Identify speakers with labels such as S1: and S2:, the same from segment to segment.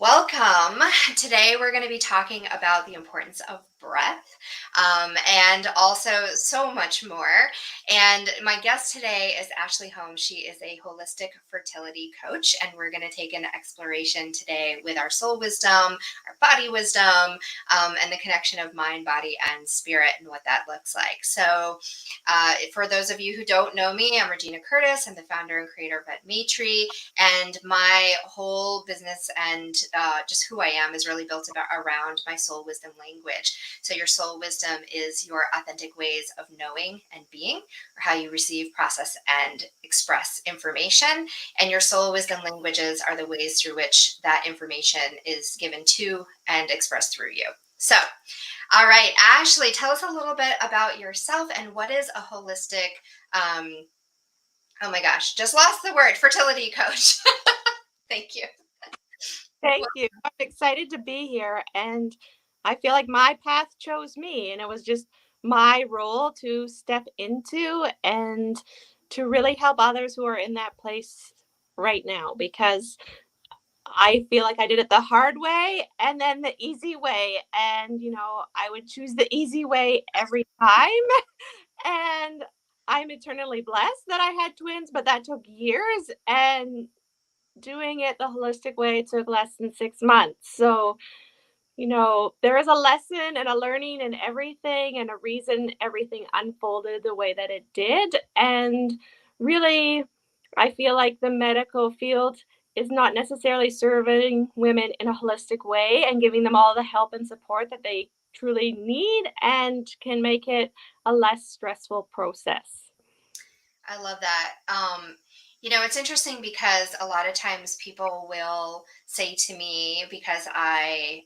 S1: Welcome. Today we're going to be talking about the importance of breath and also so much more. And my guest today is Ashley Holmes. She is a holistic fertility coach, and we're going to take an exploration today with our soul wisdom, our body wisdom, and the connection of mind, body, and spirit, and what that looks like. So, for those of you who don't know me, I'm Regyna Curtis. I'm the founder and creator of Vetmatry. And my whole business and just who I am is really built around my soul wisdom language. So your soul wisdom is your authentic ways of knowing and being, or how you receive, process, and express information. And your soul wisdom languages are the ways through which that information is given to and expressed through you. So, all right, Ashley, tell us a little bit about yourself and what is a holistic oh my gosh, just lost the word, fertility coach. Thank you.
S2: Thank you. I'm excited to be here. And I feel like my path chose me, and it was just my role to step into and to really help others who are in that place right now, because I feel like I did it the hard way and then the easy way. And, I would choose the easy way every time. And I'm eternally blessed that I had twins, but that took years. And doing it the holistic way took less than 6 months. So, there is a lesson and a learning and everything, and a reason everything unfolded the way that it did. And really, I feel like the medical field is not necessarily serving women in a holistic way and giving them all the help and support that they truly need, and can make it a less stressful process.
S1: I love that. It's interesting because a lot of times people will say to me, because I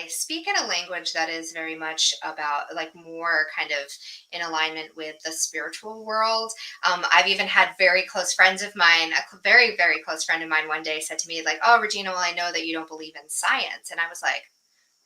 S1: speak in a language that is very much about, like, more kind of in alignment with the spiritual world. I've even had very close friends of mine, very, very close friend of mine one day said to me, like, "Oh, Regina, well, I know that you don't believe in science." And I was like,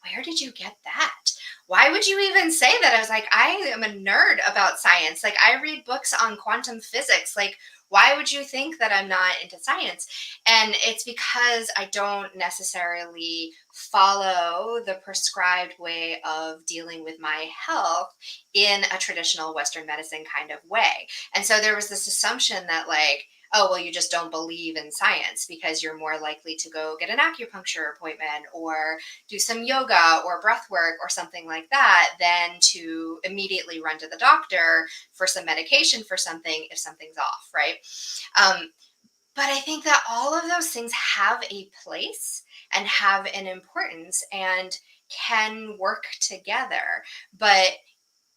S1: where did you get that? Why would you even say that? I was like, I am a nerd about science. Like, I read books on quantum physics. Like, why would you think that I'm not into science? And it's because I don't necessarily follow the prescribed way of dealing with my health in a traditional Western medicine kind of way. And so there was this assumption that, like, oh, well, you just don't believe in science because you're more likely to go get an acupuncture appointment or do some yoga or breath work or something like that than to immediately run to the doctor for some medication for something if something's off, right? Um, but I think that all of those things have a place and have an importance and can work together. But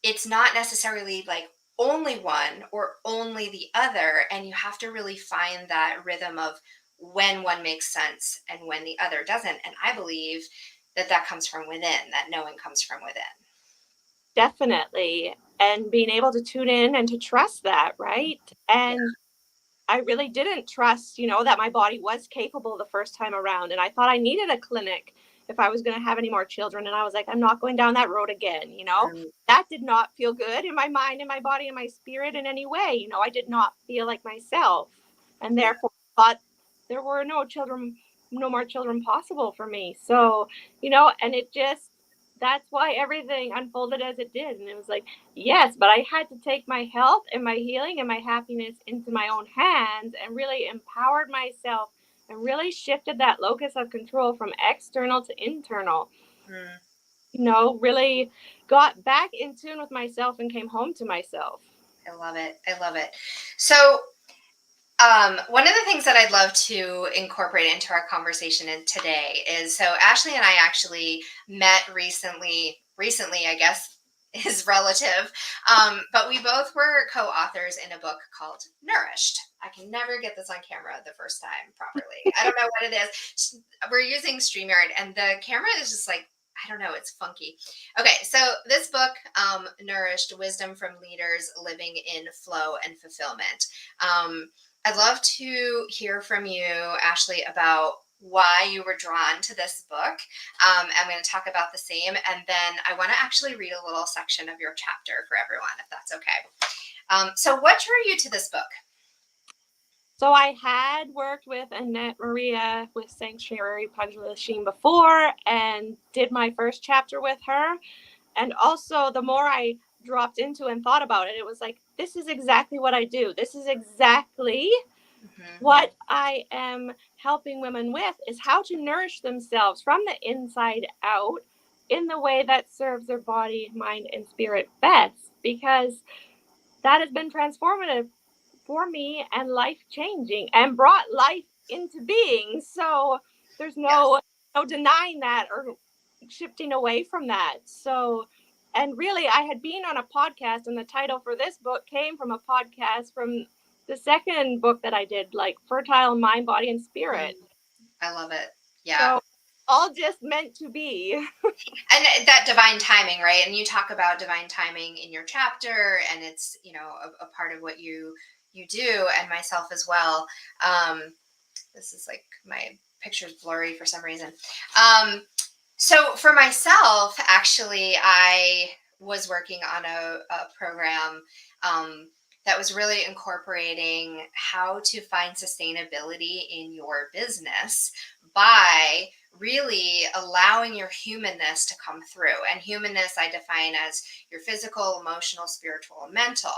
S1: it's not necessarily like only one or only the other. And you have to really find that rhythm of when one makes sense and when the other doesn't. And I believe that that comes from within, that knowing comes from within.
S2: Definitely. And being able to tune in and to trust that, right?
S1: Yeah.
S2: And I really didn't trust, that my body was capable the first time around. And I thought I needed a clinic if I was going to have any more children. And I was like, I'm not going down that road again.
S1: Um,
S2: That did not feel good in my mind, in my body, in my spirit in any way. I did not feel like myself. And
S1: yeah.
S2: therefore thought there were no more children possible for me. So, and it just, that's why everything unfolded as it did. And it was like, yes, but I had to take my health and my healing and my happiness into my own hands, and really empowered myself and really shifted that locus of control from external to internal.
S1: Mm,
S2: Really got back in tune with myself and came home to myself.
S1: I love it. I love it. So, one of the things that I'd love to incorporate into our conversation today is, so Ashley and I actually met recently. Recently, I guess, is relative, but we both were co-authors in a book called Nourished. I can never get this on camera the first time properly. I don't know what it is. We're using StreamYard, and the camera is just like, I don't know, it's funky. Okay, so this book, Nourished: Wisdom from Leaders Living in Flow and Fulfillment. I'd love to hear from you, Ashley, about why you were drawn to this book. I'm going to talk about the same, and then I want to actually read a little section of your chapter for everyone, if that's okay. So what drew you to this book?
S2: So I had worked with Annette Maria with Sanctuary Publishing before and did my first chapter with her. And also, the more I dropped into and thought about it, it was like, this is exactly what I do. This is exactly
S1: Hmm.
S2: what I am helping women with, is how to nourish themselves from the inside out in the way that serves their body, mind, and spirit best, because that has been transformative for me and life changing and brought life into being. So there's
S1: Yes.
S2: no denying that or shifting away from that. So, and really, I had been on a podcast, and the title for this book came from a podcast from the second book that I did, like Fertile Mind, Body, and
S1: Mm,
S2: Spirit.
S1: I love it. Yeah.
S2: So all just meant to be.
S1: And that divine timing, right? And you talk about divine timing in your chapter, and it's, a part of what you do, and myself as well. This is like my picture's blurry for some reason. um so for myself, actually, I was working on a program, um, that was really incorporating how to find sustainability in your business by really allowing your humanness to come through. And humanness I define as your physical, emotional, spiritual, and mental.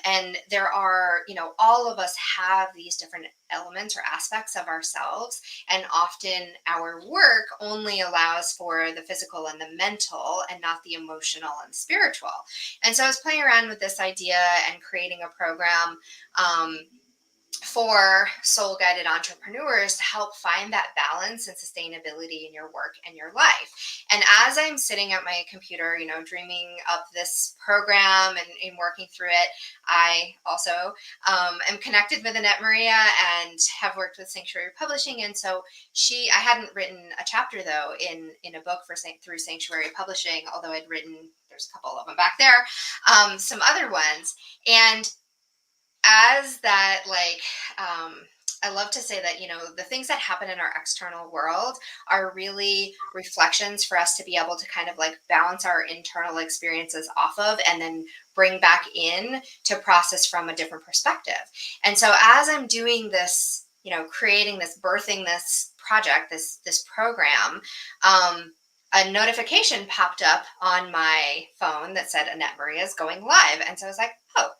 S1: And there are, all of us have these different elements or aspects of ourselves, and often our work only allows for the physical and the mental and not the emotional and spiritual. And so I was playing around with this idea and creating a program, for soul guided entrepreneurs to help find that balance and sustainability in your work and your life. And as I'm sitting at my computer, dreaming up this program and working through it, I also, am connected with Annette Maria and have worked with Sanctuary Publishing. And so I hadn't written a chapter though in a book through Sanctuary Publishing, although I'd written, there's a couple of them back there, some other ones. And as that, like, I love to say that, the things that happen in our external world are really reflections for us to be able to kind of like bounce our internal experiences off of, and then bring back in to process from a different perspective. And so as I'm doing this, creating this, birthing this project, this program, a notification popped up on my phone that said Annette Maria is going live. And so I was like, oh,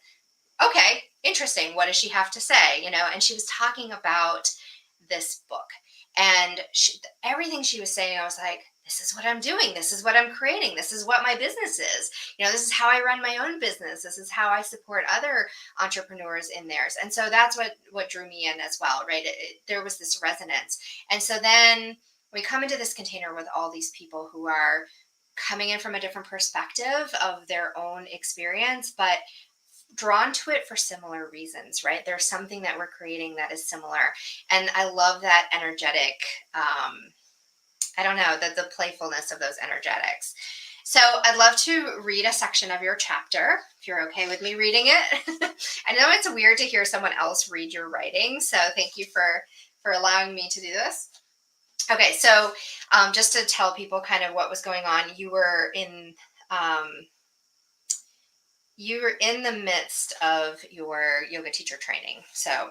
S1: okay, interesting. What does she have to say? And she was talking about this book, and everything she was saying, I was like, this is what I'm doing. This is what I'm creating. This is what my business is. This is how I run my own business. This is how I support other entrepreneurs in theirs. And so that's what drew me in as well, right? There was this resonance. And so then we come into this container with all these people who are coming in from a different perspective of their own experience, but drawn to it for similar reasons, right? There's something that we're creating that is similar. And I love that energetic, I don't know, the playfulness of those energetics. So I'd love to read a section of your chapter, if you're okay with me reading it. I know it's weird to hear someone else read your writing, so thank you for allowing me to do this. Okay, so just to tell people kind of what was going on, um, you were in the midst of your yoga teacher training. So,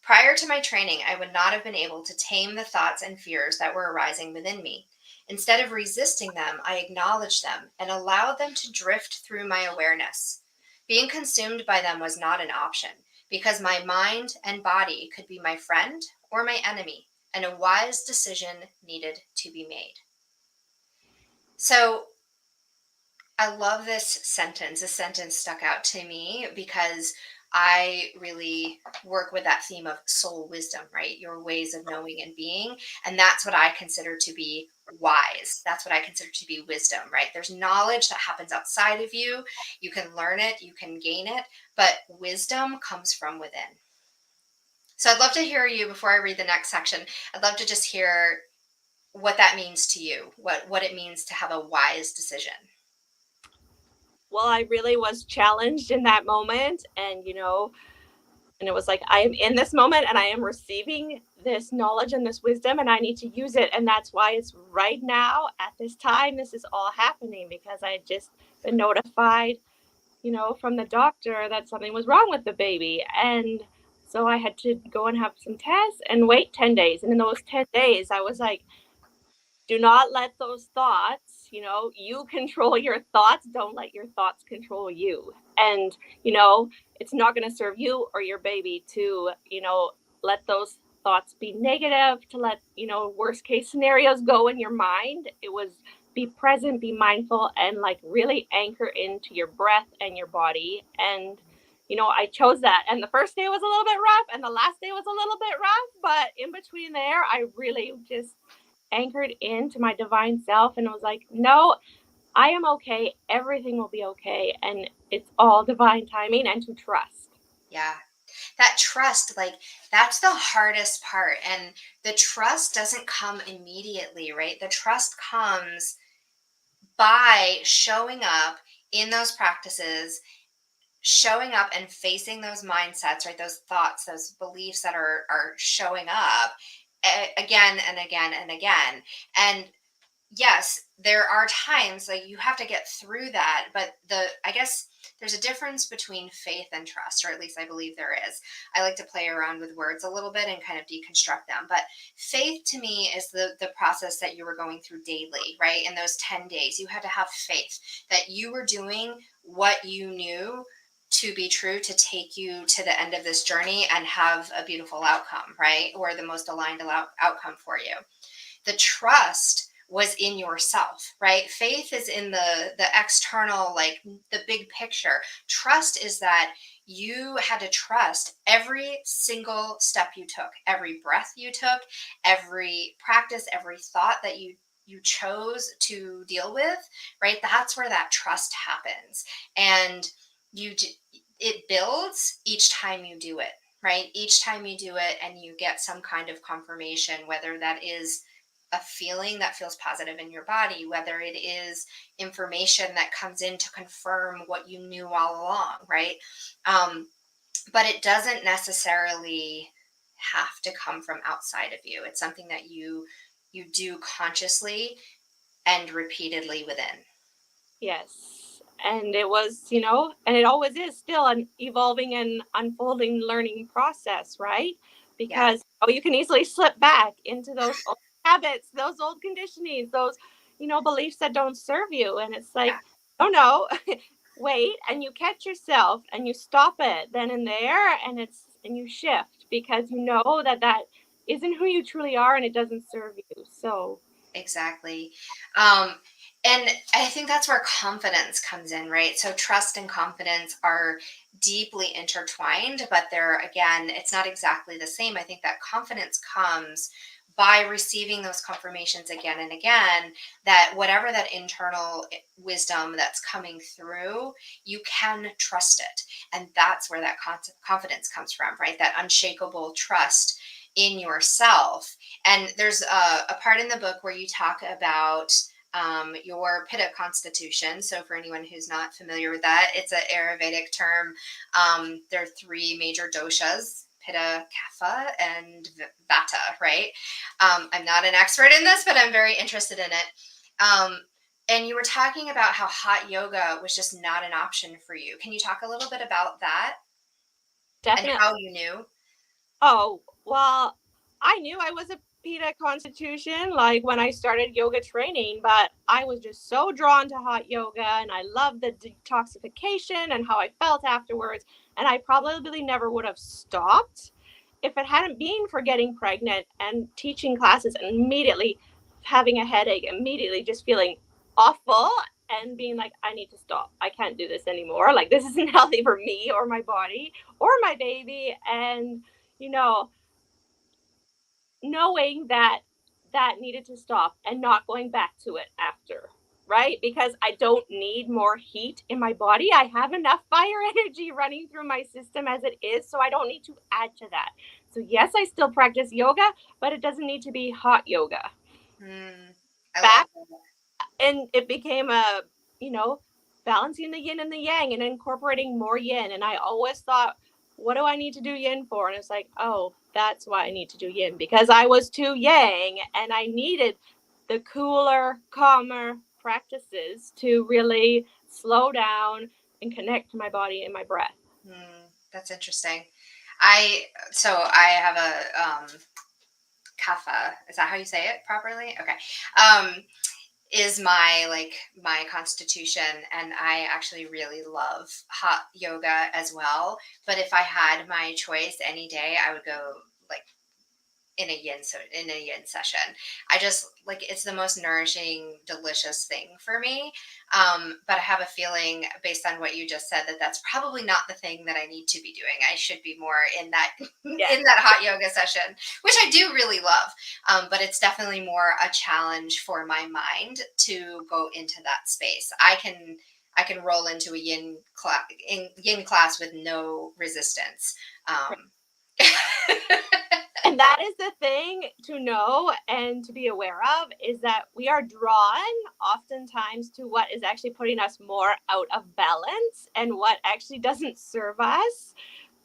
S1: prior to my training, I would not have been able to tame the thoughts and fears that were arising within me. Instead of resisting them, I acknowledged them and allowed them to drift through my awareness. Being consumed by them was not an option, because my mind and body could be my friend or my enemy, and a wise decision needed to be made. So, I love this sentence. This sentence stuck out to me because I really work with that theme of soul wisdom, right? Your ways of knowing and being. And that's what I consider to be wise. That's what I consider to be wisdom, right? There's knowledge that happens outside of you. You can learn it, you can gain it, but wisdom comes from within. So I'd love to hear you before I read the next section. I'd love to just hear what that means to you, what it means to have a wise decision.
S2: Well, I really was challenged in that moment. And it was like, I am in this moment and I am receiving this knowledge and this wisdom, and I need to use it. And that's why it's right now at this time, this is all happening, because I had just been notified, from the doctor that something was wrong with the baby. And So I had to go and have some tests and wait 10 days. And in those 10 days, I was like, do not let those thoughts, you control your thoughts. Don't let your thoughts control you. And, it's not going to serve you or your baby to, let those thoughts be negative, to let, worst case scenarios go in your mind. It was be present, be mindful, and like really anchor into your breath and your body. And, I chose that. And the first day was a little bit rough, and the last day was a little bit rough. But in between there, I really just anchored into my divine self and was like, no, I am okay. Everything will be okay. And it's all divine timing and to trust.
S1: Yeah. That trust, like, that's the hardest part. And the trust doesn't come immediately, right? The trust comes by showing up in those practices, showing up and facing those mindsets, right? Those thoughts, those beliefs that are showing up again and again and again. And yes, there are times like you have to get through that, but I guess there's a difference between faith and trust, or at least I believe there is. I like to play around with words a little bit and kind of deconstruct them. But faith to me is the process that you were going through daily, right? In those 10 days, you had to have faith that you were doing what you knew to be true to take you to the end of this journey and have a beautiful outcome, right? Or the most aligned outcome for you. The trust was in yourself, right? Faith is in the external, like the big picture. Trust is that you had to trust every single step you took, every breath you took, every practice, every thought that you chose to deal with, right? That's where that trust happens. And you it builds each time you do it, right? Each time you do it and you get some kind of confirmation, whether that is a feeling that feels positive in your body, whether it is information that comes in to confirm what you knew all along, right? Um, but it doesn't necessarily have to come from outside of you. It's something that you do consciously and repeatedly within.
S2: Yes. And it was, and it always is still an evolving and unfolding learning process, right?
S1: Yeah,
S2: Because you can easily slip back into those old habits, those old conditionings, those, beliefs that don't serve you. And it's
S1: yeah.
S2: like, oh no, wait, and you catch yourself and you stop it then and there, and you shift because you know that that isn't who you truly are and it doesn't serve you. So,
S1: Exactly. Um, and I think that's where confidence comes in, right? So trust and confidence are deeply intertwined, but they're, again, it's not exactly the same. I think that confidence comes by receiving those confirmations again and again that whatever that internal wisdom that's coming through, you can trust it. And that's where that confidence comes from, right? That unshakable trust in yourself. And there's a part in the book where you talk about your Pitta constitution. So, for anyone who's not familiar with that, it's an Ayurvedic term. There are three major doshas: Pitta, Kapha, and Vata, right? I'm not an expert in this, but I'm very interested in it. And you were talking about how hot yoga was just not an option for you. Can you talk a little bit about that and
S2: definitely.
S1: how you knew?
S2: Oh, well, I knew I was a PETA constitution like when I started yoga training, but I was just so drawn to hot yoga and I loved the detoxification and how I felt afterwards. And I probably never would have stopped if it hadn't been for getting pregnant and teaching classes and immediately having a headache, immediately just feeling awful and being like, I need to stop. I can't do this anymore. Like, this isn't healthy for me or my body or my baby. And you know, knowing that that needed to stop and not going back to it after, right? Because I don't need more heat in my body. I have enough fire energy running through my system as it is, so I don't need to add to that. So, yes, I still practice yoga, but it doesn't need to be hot yoga.
S1: I love
S2: Back
S1: that.
S2: and it became a, you know, balancing the yin and the yang and incorporating more yin. And I always thought, what do I need to do yin for? And it's like, oh, that's why I need to do yin because I was too yang and I needed the cooler, calmer practices to really slow down and connect to my body and my breath.
S1: That's interesting. I I have a kapha. Is that how you say it properly? Okay. Is my my constitution, and I actually really love hot yoga as well. But if I had my choice any day, I would go like in a yin session. I just like it's the most nourishing, delicious thing for me. But I have a feeling, based on what you just said, that that's probably not the thing that I need to be doing. I should be more in that
S2: Yeah.
S1: in that hot yoga session, which I do really love. But it's definitely more a challenge for my mind to go into that space. I can roll into a yin class with no resistance. Um,
S2: And that is the thing to know and to be aware of, is that we are drawn oftentimes to what is actually putting us more out of balance and what actually doesn't serve us,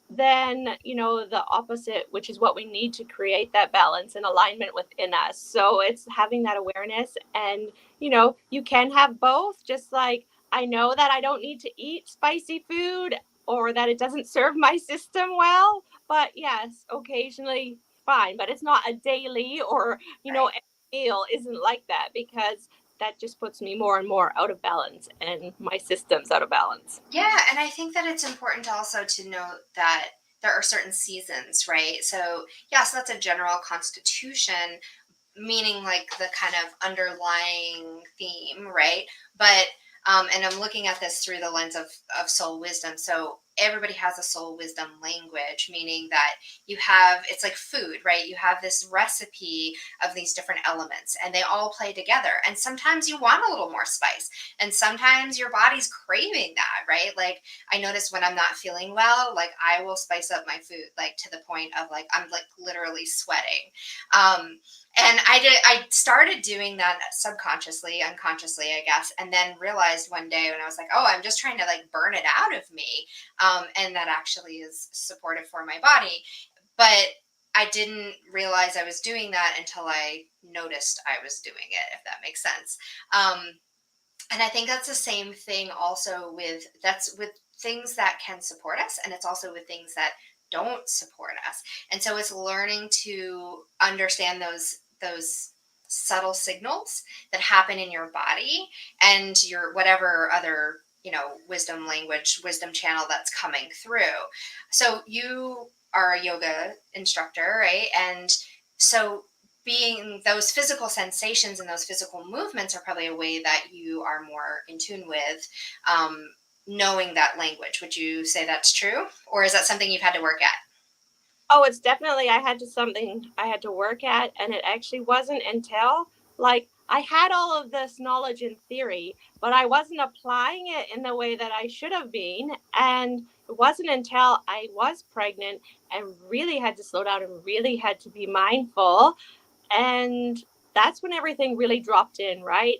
S2: than the opposite, which is what we need to create that balance and alignment within us. So it's having that awareness, and you can have both. Just like, I know that I don't need to eat spicy food, or that it doesn't serve my system well, but yes, occasionally fine, but it's not a daily, or
S1: right.
S2: every meal isn't like that, because that just puts me more and more out of balance, and my system's out of balance.
S1: Yeah, and I think that it's important also to note that there are certain seasons, right? So, yes, that's a general constitution, meaning like the kind of underlying theme, right? But and I'm looking at this through the lens of soul wisdom. So everybody has a soul wisdom language, meaning that you have it's like food, right? You have this recipe of these different elements, and they all play together. And sometimes you want a little more spice, and sometimes your body's craving that, right? Like I notice when I'm not feeling well, like I will spice up my food, like to the point of like I'm like literally sweating. Um, and I started doing that subconsciously, unconsciously, I guess, and then realized one day when I was like, oh, I'm just trying to like burn it out of me, and that actually is supportive for my body. But I didn't realize I was doing that until I noticed I was doing it, if that makes sense. And I think that's the same thing also with things that can support us, and it's also with things that don't support us. And so it's learning to understand those subtle signals that happen in your body and your whatever other wisdom language, wisdom channel that's coming through. So you are a yoga instructor, right? And so being those physical sensations and those physical movements are probably a way that you are more in tune with, um, knowing that language. Would you say that's true, or is that something you've had to work at?
S2: Oh, it's definitely, I had to something I had to work at, and it actually wasn't until, like, I had all of this knowledge in theory, but I wasn't applying it in the way that I should have been. And it wasn't until I was pregnant and really had to slow down and really had to be mindful, and that's when everything really dropped in, right?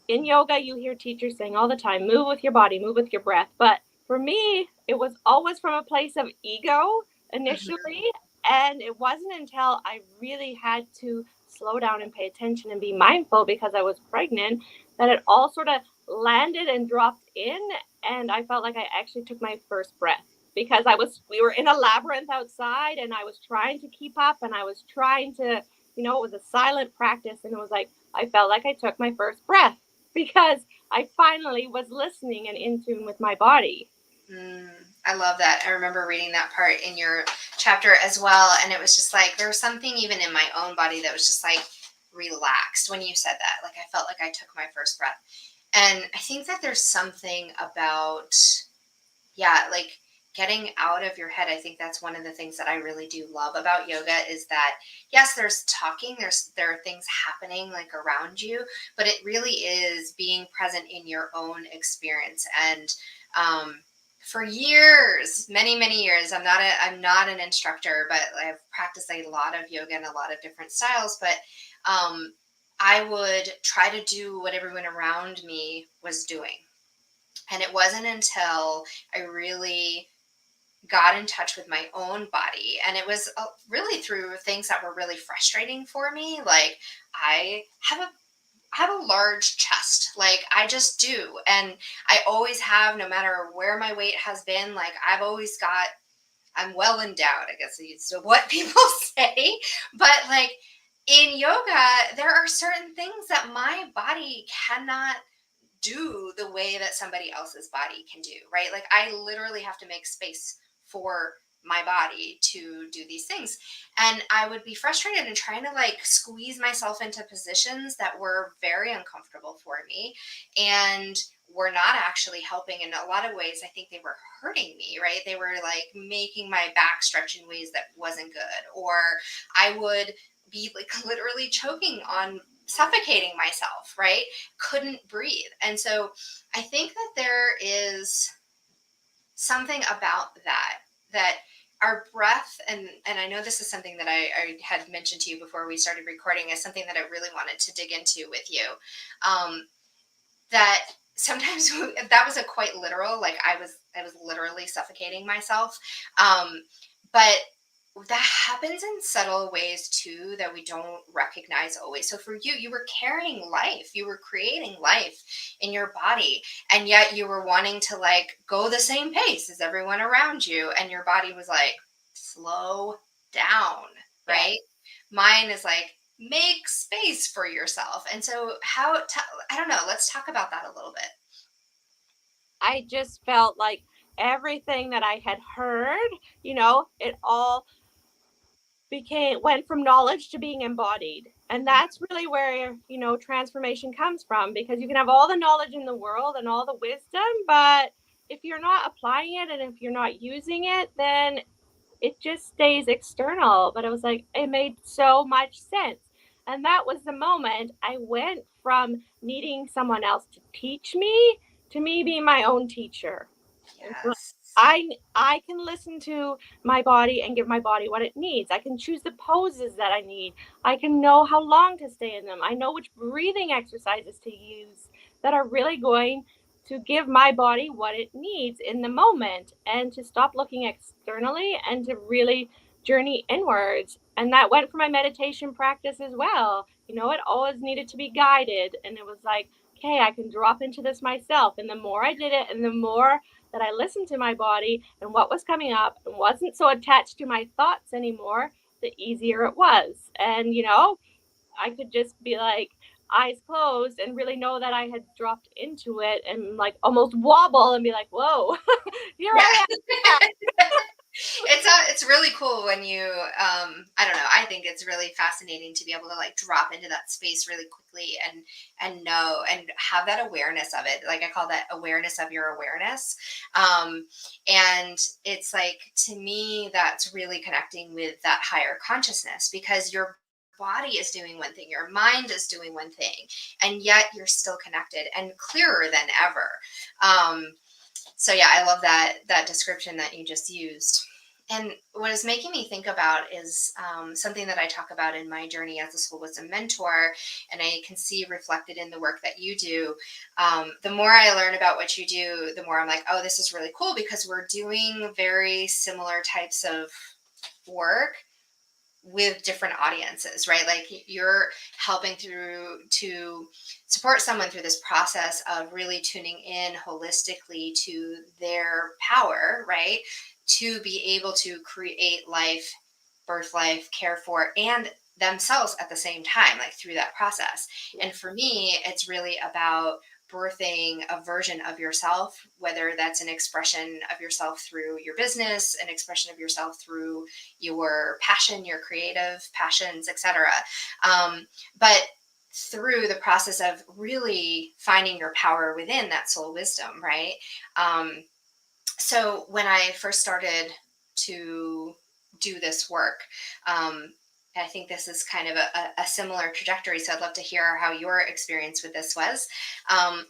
S2: In yoga, you hear teachers saying all the time, move with your body, move with your breath. But for me, it was always from a place of ego
S1: Mhm.
S2: initially. And it wasn't until I really had to slow down and pay attention and be mindful, because I was pregnant, that it all sort of landed and dropped in. And I felt like I actually took my first breath, because we were in a labyrinth outside, and I was trying to keep up, and I was trying to, it was a silent practice. And it was like, I felt like I took my first breath, because I finally was listening and in tune with my body.
S1: Mm, I love that. I remember reading that part in your chapter as well, and it was just like there was something even in my own body that was just like relaxed when you said that. Like I felt like I took my first breath, and I think that there's something about, yeah, like getting out of your head. I think that's one of the things that I really do love about yoga is that yes, there's talking, there are things happening like around you, but it really is being present in your own experience. And for years, many years, I'm not an instructor, but I've practiced a lot of yoga and a lot of different styles. But I would try to do what everyone around me was doing, and it wasn't until I really got in touch with my own body. And it was really through things that were really frustrating for me. Like I have a I have a large chest. Like I just do. And I always have, no matter where my weight has been. Like I've always got I'm well endowed, I guess is what people say. But like in yoga, there are certain things that my body cannot do the way that somebody else's body can do, right? Like I literally have to make space for my body to do these things. And I would be frustrated and trying to like squeeze myself into positions that were very uncomfortable for me and were not actually helping. In a lot of ways, I think they were hurting me, right? They were like making my back stretch in ways that wasn't good. Or I would be like literally choking on suffocating myself, right? Couldn't breathe. And so I think that there is something about that our breath, and I know this is something that I had mentioned to you before we started recording, is something that I really wanted to dig into with you. Um, that sometimes that was a quite literal, like I was literally suffocating myself. But that happens in subtle ways too that we don't recognize always. So for you, you were carrying life, you were creating life in your body, and yet you were wanting to like go the same pace as everyone around you, and your body was like, slow down,
S2: Yeah.
S1: right? Mine is like, make space for yourself. And so I don't know, let's talk about that a little bit.
S2: I just felt like everything that I had heard, it all went from knowledge to being embodied. And that's really where, transformation comes from, because you can have all the knowledge in the world and all the wisdom, but if you're not applying it and if you're not using it, then it just stays external. But it was like, it made so much sense. And that was the moment I went from needing someone else to teach me to me being my own teacher. And so
S1: Yes.
S2: I can listen to my body and give my body what it needs. I can choose the poses that I need. I can know how long to stay in them. I know which breathing exercises to use that are really going to give my body what it needs in the moment, and to stop looking externally and to really journey inwards. And that went for my meditation practice as well. It always needed to be guided. And it was like, okay, I can drop into this myself. And the more I did it and the more that I listened to my body and what was coming up and wasn't so attached to my thoughts anymore, the easier it was. And, I could just be like eyes closed and really know that I had dropped into it and like almost wobble and be like, whoa, here
S1: Yeah.
S2: I am.
S1: It's really cool when you I don't know, I think it's really fascinating to be able to like drop into that space really quickly and know and have that awareness of it. Like I call that awareness of your awareness. And it's like, to me, that's really connecting with that higher consciousness, because your body is doing one thing, your mind is doing one thing, and yet you're still connected and clearer than ever. So yeah, I love that description that you just used. And what is making me think about is something that I talk about in my journey as a soul wisdom mentor, and I can see reflected in the work that you do. The more I learn about what you do, the more I'm like, oh, this is really cool, because we're doing very similar types of work with different audiences, right? Like you're helping through to support someone through this process of really tuning in holistically to their power, right? To be able to create life, birth life, care for, and themselves at the same time, like through that process. And for me, it's really about birthing a version of yourself, whether that's an expression of yourself through your business, an expression of yourself through your passion, your creative passions, etc. But through the process of really finding your power within that soul wisdom, right? Um, so when I first started to do this work, I think this is kind of a similar trajectory. So I'd love to hear how your experience with this was.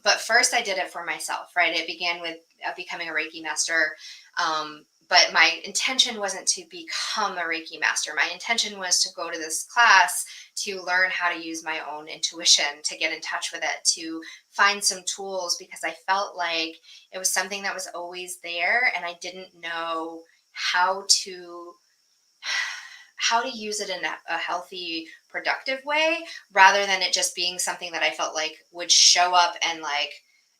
S1: But first, I did it for myself, right? It began with becoming a Reiki master. But my intention wasn't to become a Reiki master. My intention was to go to this class to learn how to use my own intuition, to get in touch with it, to find some tools, because I felt like it was something that was always there, and I didn't know how to use it in a healthy, productive way, rather than it just being something that I felt like would show up and like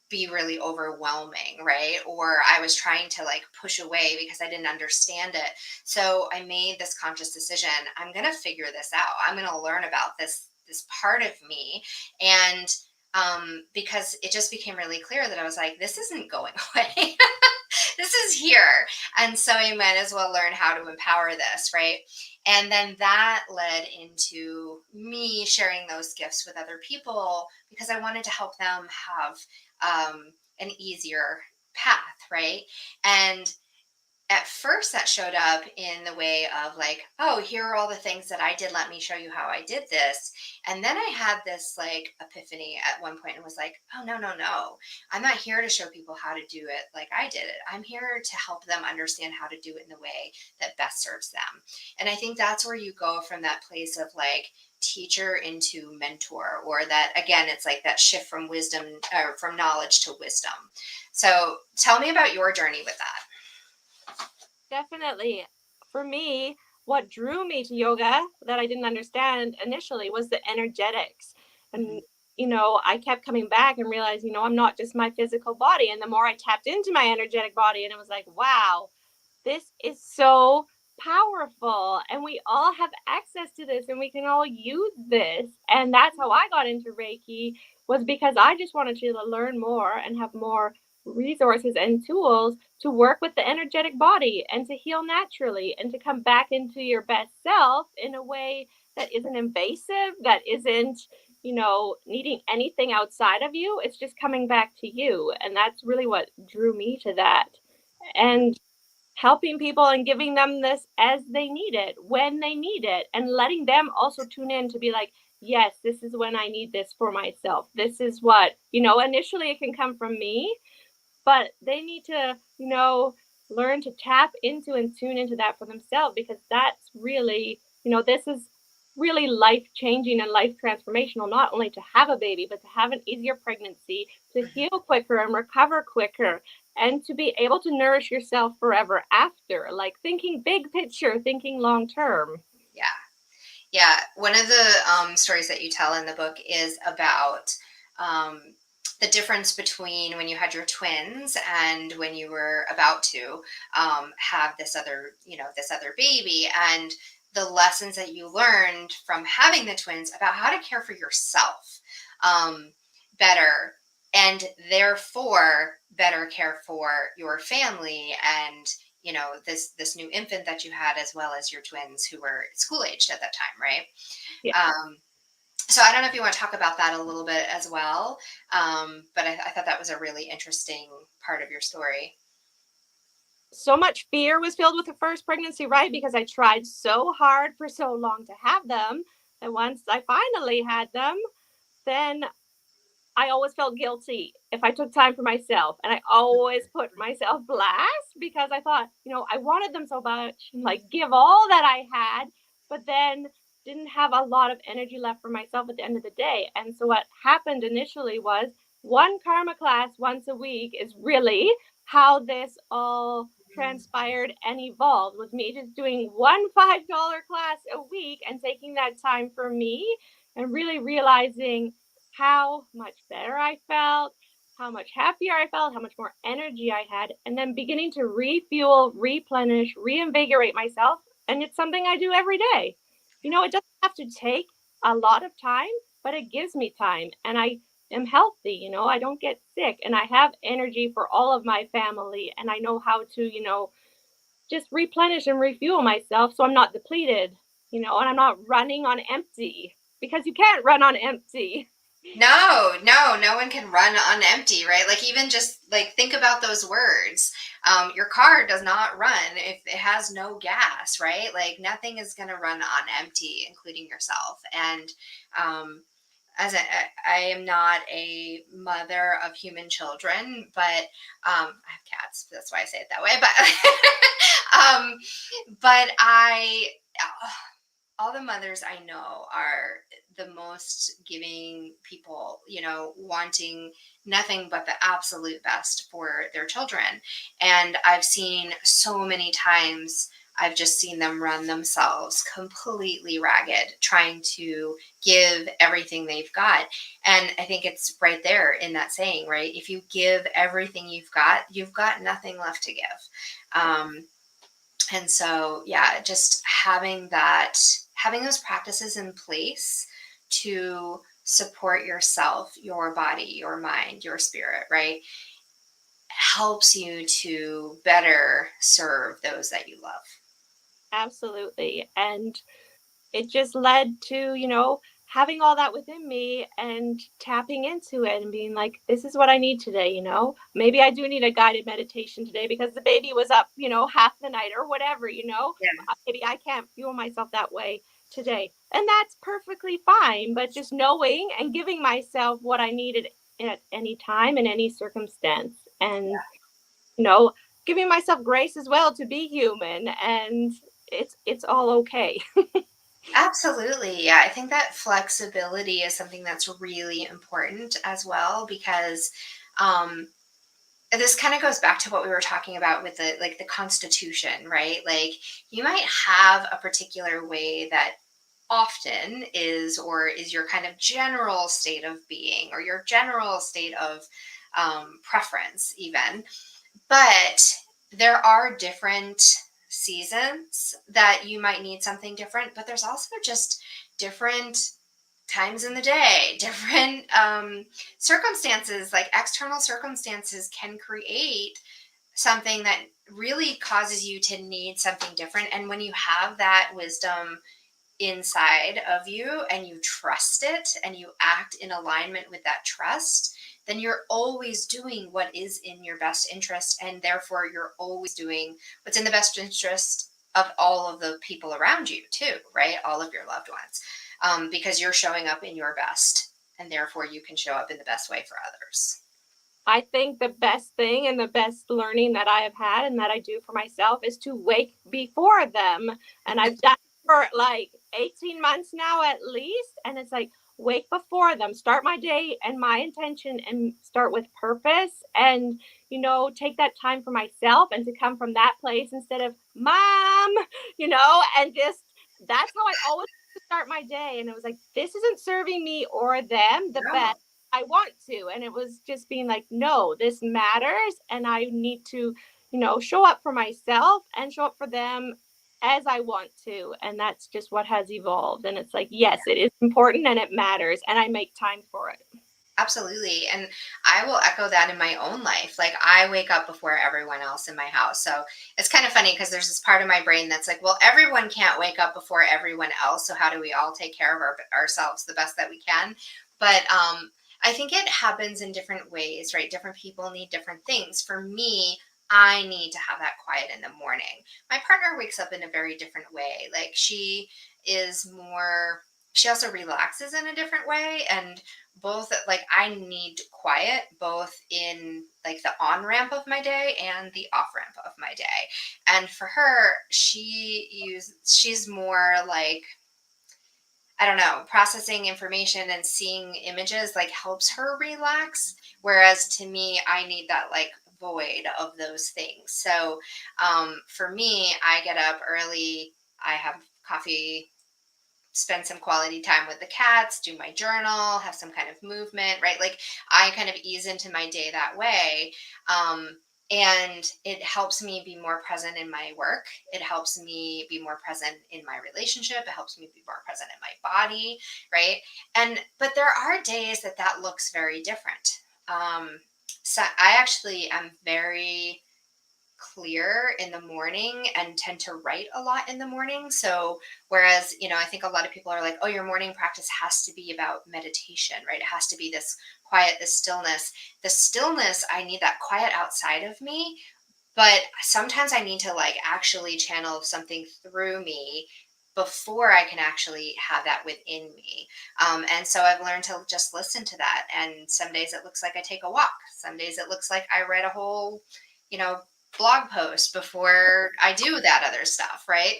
S1: be really overwhelming, right? Or I was trying to like push away because I didn't understand it. So I made this conscious decision. I'm going to figure this out. I'm going to learn about this part of me. And because it just became really clear that I was like, this isn't going away. This is here. And so I might as well learn how to empower this, right? And then that led into me sharing those gifts with other people because I wanted to help them have an easier path, right? And at first that showed up in the way of like, oh, here are all the things that I did, let me show you how I did this. And then I had this like epiphany at one point and was like, oh, no, no, no, I'm not here to show people how to do it like I did it. I'm here to help them understand how to do it in the way that best serves them. And I think that's where you go from that place of like teacher into mentor, or that again, it's like that shift from wisdom or from knowledge to wisdom. So tell me about your journey with that.
S2: Definitely. For me, what drew me to yoga that I didn't understand initially was the energetics.
S1: Mhm.
S2: And, I kept coming back and realized, I'm not just my physical body. And the more I tapped into my energetic body, and it was like, wow, this is so powerful. And we all have access to this and we can all use this. And that's how I got into Reiki, was because I just wanted to learn more and have more resources and tools to work with the energetic body and to heal naturally and to come back into your best self in a way that isn't invasive, that isn't, needing anything outside of you. It's just coming back to you. And that's really what drew me to that. And helping people and giving them this as they need it, when they need it, and letting them also tune in to be like, yes, this is when I need this for myself. This is what, initially it can come from me, but they need to, learn to tap into and tune into that for themselves, because that's really, this is really life changing and life transformational, not only to have a baby, but to have an easier pregnancy, to heal quicker and recover quicker, and to be able to nourish yourself forever after, like thinking big picture, thinking long term.
S1: Yeah. Yeah, one of the stories that you tell in the book is about um, the difference between when you had your twins and when you were about to have this other baby, and the lessons that you learned from having the twins about how to care for yourself um, better, and therefore better care for your family and this new infant that you had, as well as your twins who were school aged at that time, right?
S2: Yeah.
S1: um, so I don't know if you want to talk about that a little bit as well, but I thought that was a really interesting part of your story.
S2: So much fear was filled with the first pregnancy, right? Because I tried so hard for so long to have them. And once I finally had them, then I always felt guilty if I took time for myself. And I always put myself last because I thought, I wanted them so much, and like give all that I had, but then didn't have a lot of energy left for myself at the end of the day. And so what happened initially was one karma class once a week is really how this all transpired and evolved, with me just doing one $5 class a week and taking that time for me and really realizing how much better I felt, how much happier I felt, how much more energy I had, and then beginning to refuel, replenish, reinvigorate myself. And it's something I do every day. It doesn't have to take a lot of time, but it gives me time. And I am healthy, I don't get sick, and I have energy for all of my family. And I know how to, just replenish and refuel myself so I'm not depleted, and I'm not running on empty, because you can't run on empty.
S1: No, no, no one can run on empty, right? Like even just like think about those words. Your car does not run if it has no gas, right? Like nothing is going to run on empty, including yourself. And um, as I am not a mother of human children, but I have cats. That's why I say it that way. But all the mothers I know are the most giving people, wanting nothing but the absolute best for their children. And I've seen so many times I've just seen them run themselves completely ragged trying to give everything they've got. And I think it's right there in that saying, right? If you give everything you've got nothing left to give. Um, and so, yeah, just having those practices in place to support yourself, your body, your mind, your spirit, right, helps you to better serve those that you love.
S2: Absolutely. And it just led to, having all that within me and tapping into it and being like, this is what I need today. Maybe I do need a guided meditation today because the baby was up, half the night or whatever.
S1: Yeah,
S2: Maybe I can't fuel myself that way today. And that's perfectly fine. But just knowing and giving myself what I needed at any time in any circumstance. And, you know, giving myself grace as well to be human, and it's all okay.
S1: absolutely. Yeah, I think that flexibility is something that's really important as well because um, this kind of goes back to what we were talking about with the constitution, right? Like you might have a particular way that often is your kind of general state of being or your general state of preference even, but there are different seasons that you might need something different, but there's also just different times in the day, different circumstances, like external circumstances can create something that really causes you to need something different. And when you have that wisdom inside of you and you trust it and you act in alignment with that trust, then you're always doing what is in your best interest. And therefore, you're always doing what's in the best interest of all of the people around you, too, right? All of your loved ones, because you're showing up in your best. And therefore, you can show up in the best way for others.
S2: I think the best thing and the best learning that I have had and that I do for myself is to wake before them. And I've done it for like 18 months now at least. And it's like, wake before them, start my day and my intention and start with purpose and, take that time for myself and to come from that place instead of mom, and just that's how I always start my day. And it was like, this isn't serving me or them the best
S1: No,
S2: I want to. And it was just being like, no, this matters. And I need to, show up for myself and show up for them as I want to. And that's just what has evolved. And it's like, yes, it is important and it matters. And I make time for it.
S1: absolutely. And I will echo that in my own life. Like I wake up before everyone else in my house. So it's kind of funny because there's this part of my brain that's like, well, everyone can't wake up before everyone else. So how do we all take care of ourselves the best that we can? But I think it happens in different ways, right? Different people need different things. For me, I need to have that quiet in the morning. My partner wakes up in a very different way. Like she also relaxes in a different way. And both, like I need quiet both in like the on ramp of my day and the off ramp of my day. And for her, she's more like, I don't know, processing information and seeing images like helps her relax, whereas to me I need that like void of those things. So for me, I get up early, I have coffee, spend some quality time with the cats, do my journal, have some kind of movement, right? Like I kind of ease into my day that way. And it helps me be more present in my work. It helps me be more present in my relationship. It helps me be more present in my body, right? But there are days that looks very different. So I actually am very clear in the morning and tend to write a lot in the morning. So, whereas, I think a lot of people are like, oh, your morning practice has to be about meditation, right? It has to be this quiet, this stillness. The stillness, I need that quiet outside of me. But sometimes I need to like actually channel something through me before I can actually have that within me. And so I've learned to just listen to that. And some days it looks like I take a walk. Some days it looks like I write a whole, you know, blog post before I do that other stuff, right?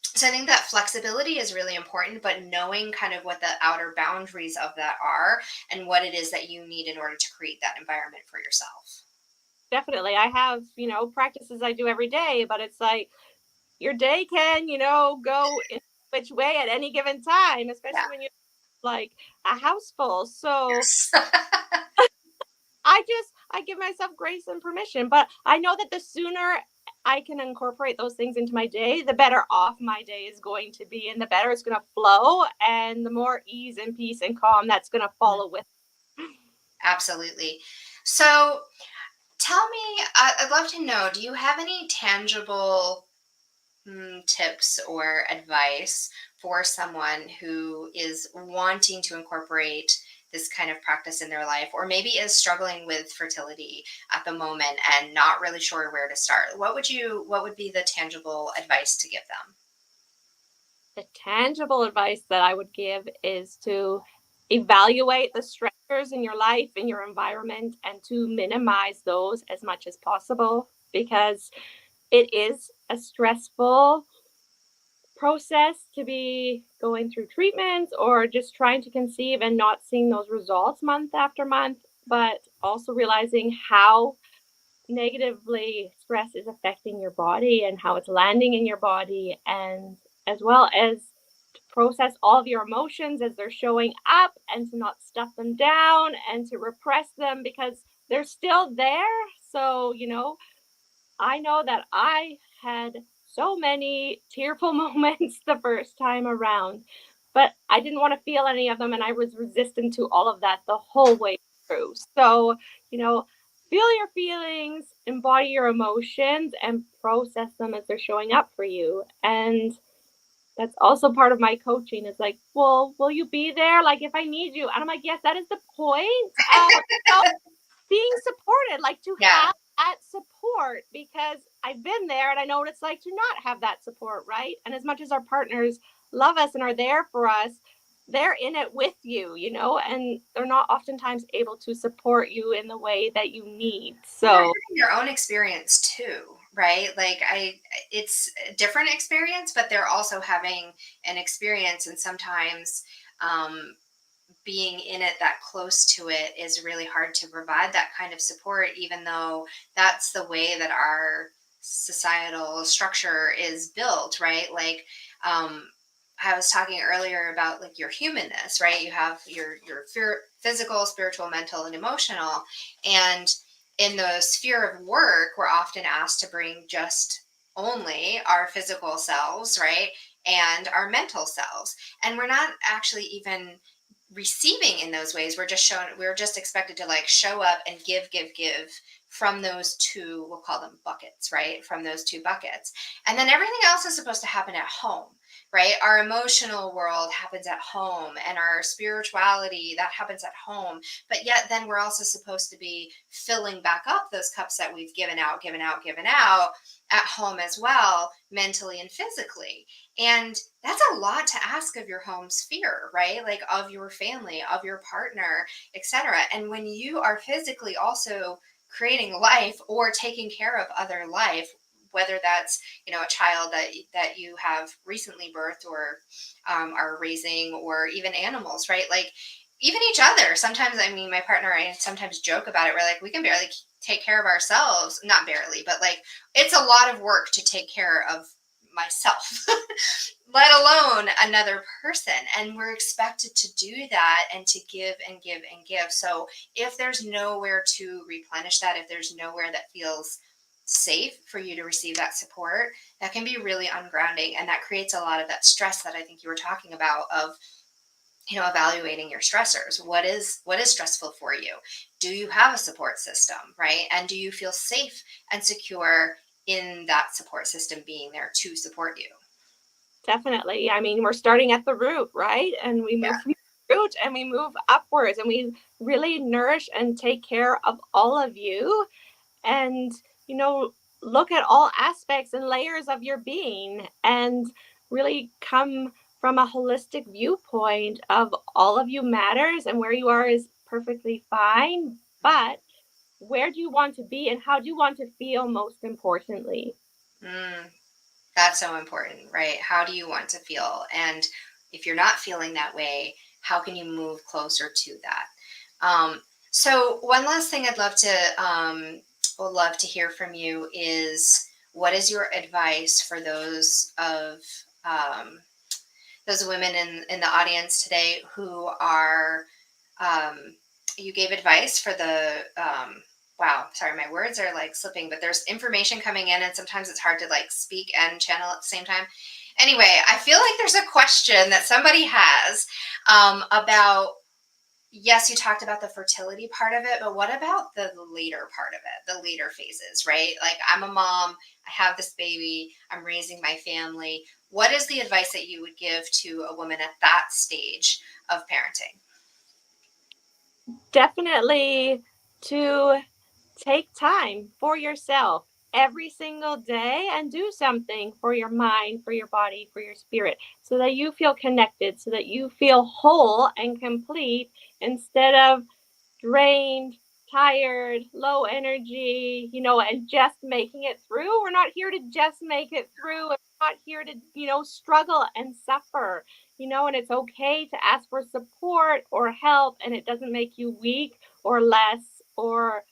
S1: So I think that flexibility is really important, but knowing kind of what the outer boundaries of that are and what it is that you need in order to create that environment for yourself.
S2: Definitely. I have, practices I do every day, but it's like, your day can, go in which way at any given time,
S1: Yeah.
S2: especially when you're like a house full. So
S1: Yes.
S2: I give myself grace and permission, but I know that the sooner I can incorporate those things into my day, the better off my day is going to be, and the better it's going to flow, and the more ease and peace and calm that's going to follow with.
S1: Absolutely. So tell me, I'd love to know, do you have any tangible tips or advice for someone who is wanting to incorporate this kind of practice in their life, or maybe is struggling with fertility at the moment and not really sure where to start? What would be the tangible advice to give them?
S2: The tangible advice that I would give is to evaluate the stressors in your life, in your environment, and to minimize those as much as possible, because it is a stressful process to be going through treatments or just trying to conceive and not seeing those results month after month, but also realizing how negatively stress is affecting your body and how it's landing in your body, and as well as to process all of your emotions as they're showing up and to not stuff them down and to repress them because they're still there. So, I know that I had so many tearful moments the first time around, but I didn't want to feel any of them, and I was resistant to all of that the whole way through. So, you know, feel your feelings, embody your emotions, and process them as they're showing up for you. And that's also part of my coaching. It's like, well, will you be there? Like, if I need you. And I'm like, yes, that is the point of being supported, like to
S1: Yeah.
S2: have that support, because I've been there and I know what it's like to not have that support, right? And as much as our partners love us and are there for us, they're in it with you, and they're not oftentimes able to support you in the way that you need.
S1: Well, they're
S2: So
S1: having their own experience too, right? It's a different experience, but they're also having an experience, and sometimes um, being in it that close to it is really hard to provide that kind of support, even though that's the way that our societal structure is built, right? Um, I was talking earlier about like your humanness, right? You have your physical, spiritual, mental, and emotional, and in the sphere of work, we're often asked to bring just only our physical selves, right? And our mental selves. And we're not actually even receiving in those ways. We're just expected to like show up and give from those two, we'll call them buckets, right? From those two buckets. And then everything else is supposed to happen at home, right? Our emotional world happens at home, and our spirituality that happens at home. But yet then we're also supposed to be filling back up those cups that we've given out at home as well, mentally and physically. And that's a lot to ask of your home sphere, right? Like of your family, of your partner, etc. And when you are physically also creating life or taking care of other life, whether that's a child that you have recently birthed or are raising, or even animals, right? Like even each other. Sometimes, I mean, my partner, I sometimes joke about it. We're like, we can barely take care of ourselves, not barely, but like it's a lot of work to take care of myself, let alone another person. And we're expected to do that and to give and give and give. So if there's nowhere to replenish that, if there's nowhere that feels safe for you to receive that support, that can be really ungrounding. And that creates a lot of that stress that I think you were talking about of evaluating your stressors. What is stressful for you? Do you have a support system, right? And do you feel safe and secure in that support system being there to support you?
S2: definitely, I mean, we're starting at the root, right? And we
S1: Yeah.
S2: move from the root and we move upwards, and we really nourish and take care of all of you, and you know look at all aspects and layers of your being and really come from a holistic viewpoint of all of you matters, and where you are is perfectly fine, but where do you want to be and how do you want to feel, most importantly.
S1: Mm, that's so important, right? How do you want to feel? And if you're not feeling that way, how can you move closer to that? So one last thing I'd love to would love to hear from you is, what is your advice for those women in the audience today who are, um, you gave advice for wow, sorry, my words are like slipping, but there's information coming in and sometimes it's hard to like speak and channel at the same time. Anyway, I feel like there's a question that somebody has about, yes, you talked about the fertility part of it, but what about the later part of it, the later phases, right? Like, I'm a mom, I have this baby, I'm raising my family. What is the advice that you would give to a woman at that stage of parenting?
S2: Definitely to take time for yourself every single day and do something for your mind, for your body, for your spirit, so that you feel connected, so that you feel whole and complete instead of drained, tired, low energy, and just making it through. We're not here to just make it through. We're not here to, struggle and suffer, and it's okay to ask for support or help, and it doesn't make you weak or less or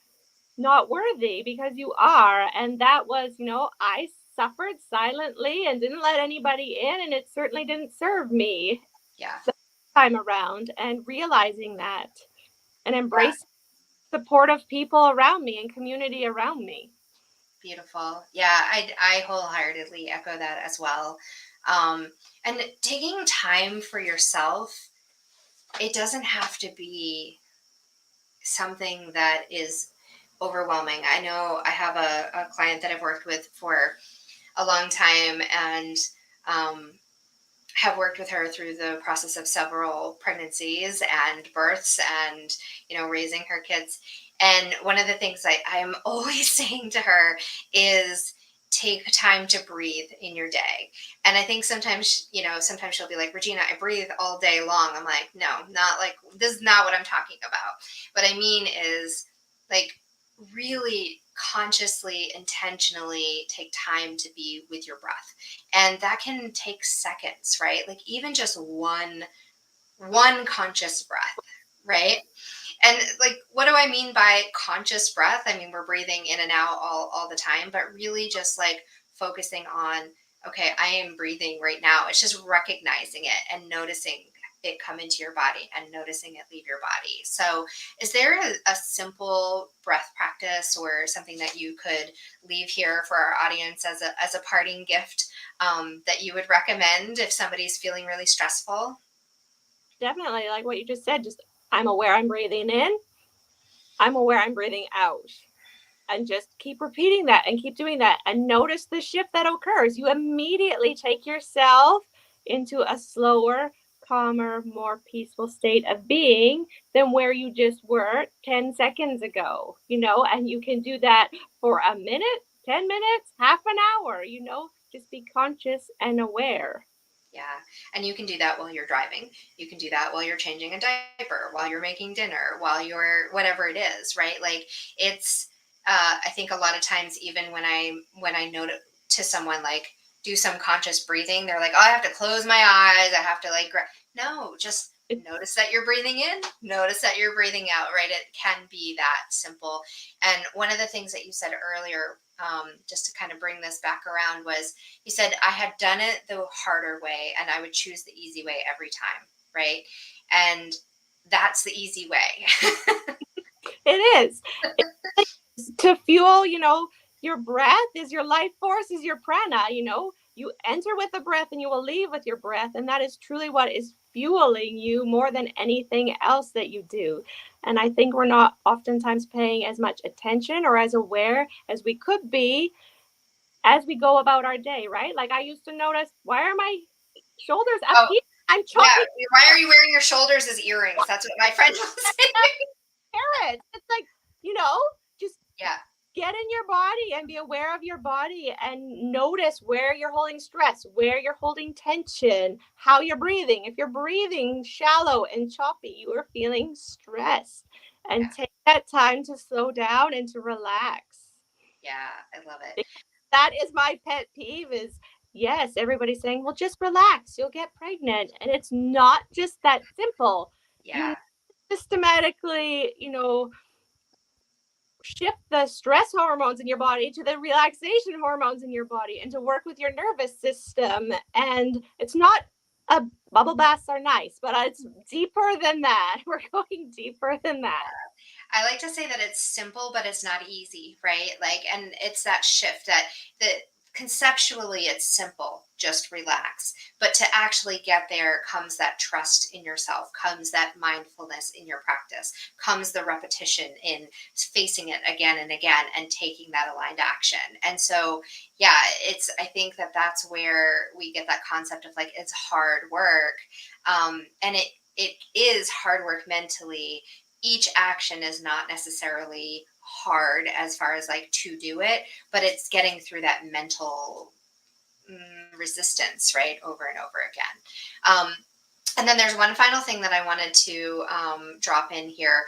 S2: not worthy, because you are. And that was, I suffered silently and didn't let anybody in, and it certainly didn't serve me
S1: Yeah.
S2: the time around. And realizing that and
S1: Yeah.
S2: embracing supportive people around me and community around me.
S1: Beautiful. Yeah, I wholeheartedly echo that as well. And taking time for yourself, it doesn't have to be something that is overwhelming. I know I have a client that I've worked with for a long time, and um, have worked with her through the process of several pregnancies and births and, raising her kids. And one of the things I'm always saying to her is take time to breathe in your day. And I think sometimes, sometimes she'll be like, Regyna, I breathe all day long. I'm like, no, not like, this is not what I'm talking about. What I mean is, like, really consciously, intentionally take time to be with your breath. And that can take seconds, right? Like, even just one conscious breath, right? And, like, what do I mean by conscious breath? I mean, we're breathing in and out all the time, but really just like focusing on, okay, I am breathing right now. It's just recognizing it and noticing it come into your body and noticing it leave your body. So, is there a simple breath practice or something that you could leave here for our audience as a parting gift, that you would recommend if somebody's feeling really stressful?
S2: Definitely, like what you just said, just I'm aware I'm breathing in, I'm aware I'm breathing out. And just keep repeating that and keep doing that and notice the shift that occurs. You immediately take yourself into a slower, calmer, more peaceful state of being than where you just were 10 seconds ago, and you can do that for a minute, 10 minutes, half an hour, just be conscious and aware.
S1: Yeah. And you can do that while you're driving. You can do that while you're changing a diaper, while you're making dinner, while you're whatever it is, right? Like, it's I think a lot of times, even when I note to someone like, do some conscious breathing, they're like, "Oh, I have to close my eyes. I have to like no, just
S2: It,
S1: notice that you're breathing in, notice that you're breathing out, right? It can be that simple. And one of the things that you said earlier, just to kind of bring this back around, was you said, I had done it the harder way and I would choose the easy way every time, right? And that's the easy way.
S2: it is. To fuel, your breath is your life force, is your prana, you enter with the breath and you will leave with your breath. And that is truly what is fueling you more than anything else that you do. And I think we're not oftentimes paying as much attention or as aware as we could be as we go about our day, right? Like I used to notice, why are my shoulders up
S1: Oh,
S2: here? I'm
S1: yeah.
S2: chopping
S1: Why are you wearing your shoulders as earrings? That's what my friend was saying.
S2: carrots. It's like, just
S1: Yeah.
S2: get in your body and be aware of your body and notice where you're holding stress, where you're holding tension, how you're breathing. If you're breathing shallow and choppy, you are feeling stressed. And
S1: Yeah.
S2: take that time to slow down and to relax.
S1: Yeah. I love it.
S2: That is my pet peeve is, yes, everybody's saying, well, just relax, you'll get pregnant. And it's not just that simple. You
S1: Yeah.
S2: systematically, shift the stress hormones in your body to the relaxation hormones in your body and to work with your nervous system. And it's not a bubble baths are nice, but it's deeper than that. We're going deeper than that.
S1: I like to say that it's simple, but it's not easy, right? Like, and it's that shift that conceptually it's simple, just relax. But to actually get there comes that trust in yourself, comes that mindfulness in your practice, comes the repetition in facing it again and again and taking that aligned action. And so, yeah, I think that that's where we get that concept of like, it's hard work. And it is hard work mentally. Each action is not necessarily hard as far as like to do it, but it's getting through that mental resistance, right, over and over again. And then there's one final thing that I wanted to drop in here.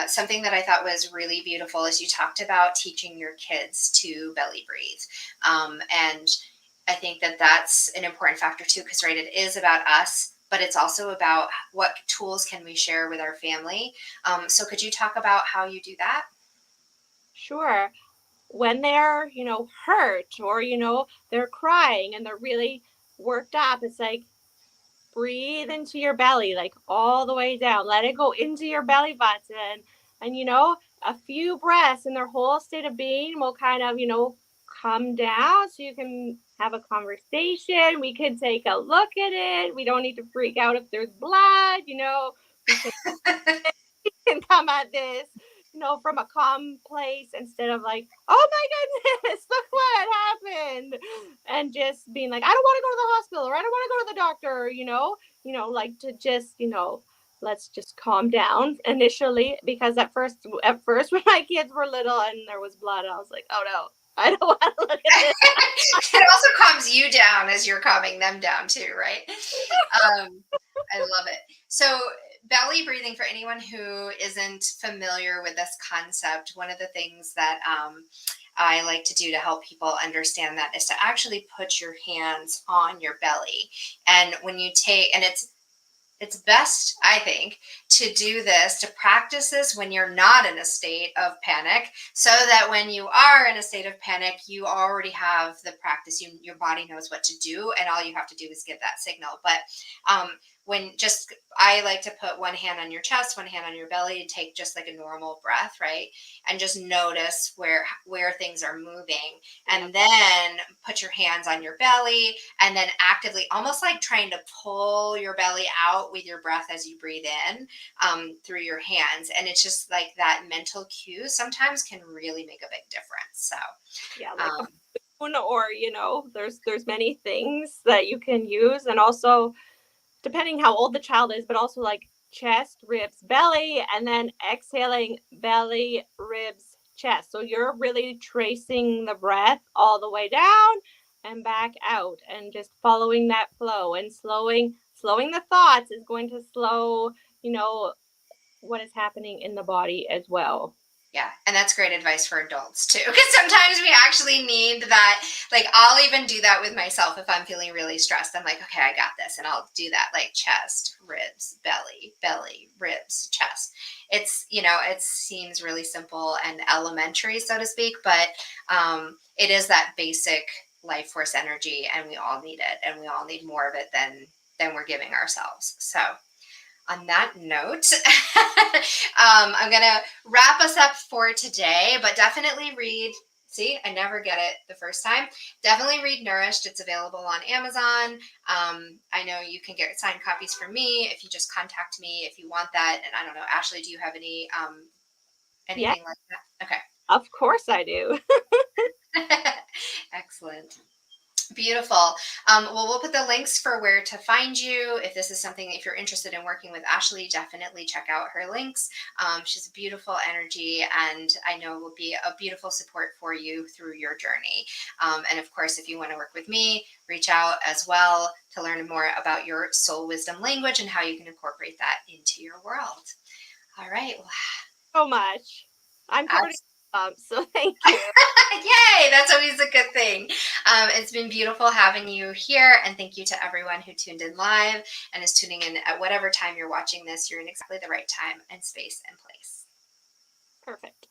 S1: Something that I thought was really beautiful is you talked about teaching your kids to belly breathe. And I think that that's an important factor too, because, right, it is about us, but it's also about what tools can we share with our family. So could you talk about how you do that?
S2: Sure. When they're, hurt or, they're crying and they're really worked up, it's like breathe into your belly, like all the way down. Let it go into your belly button. And, a few breaths and their whole state of being will kind of, come down so you can have a conversation. We can take a look at it. We don't need to freak out if there's blood, we can come at this, from a calm place instead of like, oh my goodness, look what happened. And just being like, I don't want to go to the hospital or I don't want to go to the doctor, like to just, let's just calm down initially. Because at first when my kids were little and there was blood, I was like, oh no, I don't want to look at this.
S1: It also calms you down as you're calming them down too, right? I love it. So, belly breathing, for anyone who isn't familiar with this concept, one of the things that I like to do to help people understand that is to actually put your hands on your belly. And when you take, and it's best, I think, to do this, to practice this when you're not in a state of panic, so that when you are in a state of panic, you already have the practice. Your body knows what to do, and all you have to do is give that signal. But um, I like to put one hand on your chest, one hand on your belly, take just like a normal breath, right? And just notice where things are moving.
S2: Yeah.
S1: And then put your hands on your belly and then actively, almost like trying to pull your belly out with your breath as you breathe in through your hands. And it's just like that mental cue sometimes can really make a big difference. So,
S2: Yeah, like a
S1: um,
S2: spoon or, there's many things that you can use. And also depending how old the child is, but also like chest, ribs, belly, and then exhaling belly, ribs, chest. So you're really tracing the breath all the way down and back out and just following that flow and slowing the thoughts is going to slow, you know, what is happening in the body as well.
S1: yeah, and that's great advice for adults too, because sometimes we actually need that. Like, I'll even do that with myself if I'm feeling really stressed. I'm like, okay, I got this, and I'll do that, like chest, ribs, belly, belly, ribs, chest. It seems really simple and elementary, so to speak, but it is that basic life force energy, and we all need it, and we all need more of it than we're giving ourselves. So on that note, I'm going to wrap us up for today, but definitely read. See, I never get it the first time. Definitely read Nourished. It's available on Amazon. I know you can get signed copies from me if you just contact me if you want that. And I don't know, Ashley, do you have
S2: Yeah,
S1: anything like that? Okay.
S2: of course I do.
S1: Excellent. Beautiful. Well, we'll put the links for where to find you. If this is something, if you're interested in working with Ashley, definitely check out her links. She's a beautiful energy, and I know will be a beautiful support for you through your journey. And of course, if you want to work with me, reach out as well to learn more about your soul wisdom language and how you can incorporate that into your world. All right. Well,
S2: So much. I'm covered in bumps, so thank you.
S1: yay, that's always a good thing. It's been beautiful having you here, and thank you to everyone who tuned in live and is tuning in at whatever time you're watching this. You're in exactly the right time and space and place.
S2: Perfect.